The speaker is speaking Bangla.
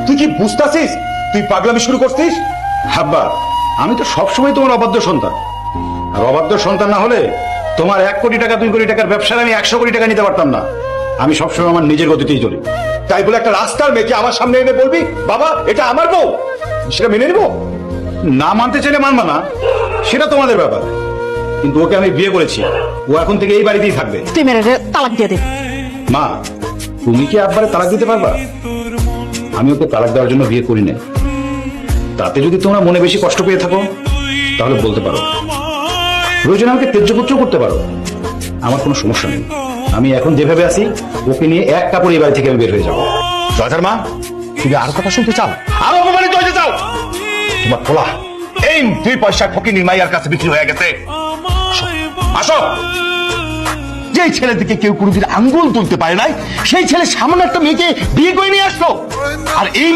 তুই কি বুঝতাছিস তুই পাগলামি শুরু করছিস? হাব্বা, আমি তো সবসময় তোমার অবাধ্য সন্তান। আর অবাধ্য সন্তান না হলে তোমার 1 কোটি টাকা 2 কোটি টাকার ব্যবসায় আমি 100 কোটি টাকা নিতে পারতাম না। আমি সবসময় আমার নিজের গতিতেই চলি। তাই বলে একটা রাস্তার মেয়েকে আমার সামনে এনে বলবি বাবা এটা আমার বউ, সেটা মেনে নিবো? না মানতে চাইলে মানবা না, সেটা তোমাদের ব্যাপার। কিন্তু ওকে আমি বিয়ে করেছি, ও এখন থেকে এই বাড়িতেই থাকবে। তুই মেরে তালাক দিয়ে দে। মা, তুমি কি আব্বারে তালাক দিতে পারবা? আমি ওকে তালাক দেওয়ার জন্য বিয়ে করি না। তাতে যদি তোমরা মনে বেশি কষ্ট পেয়ে থাকো তাহলে বলতে পারো, প্রয়োজনে আমাকে ত্যায্যপুত্র করতে পারো, আমার কোনো সমস্যা নেই। আমি এখন যেভাবে আছি ওকে নিয়ে এক কাপড় এই বাড়ি থেকে আমি বের হয়ে যাবো। জয়ধার মা, তুমি আর কথা শুনতে চাও? আরো অপমানিত হইতে চাও? তোমার খোলা এই 2 পয়সা ফকিনীর মাইয়ার কাছে বিক্রি হয়ে গেছে। আসো। যেই ছেলের দিকে কেউ কোনোদিন আঙ্গুল তুলতে পারে নাই, সেই ছেলে সামান্য একটা মেয়েকে বিয়ে করে নিয়ে আসলো। আর এই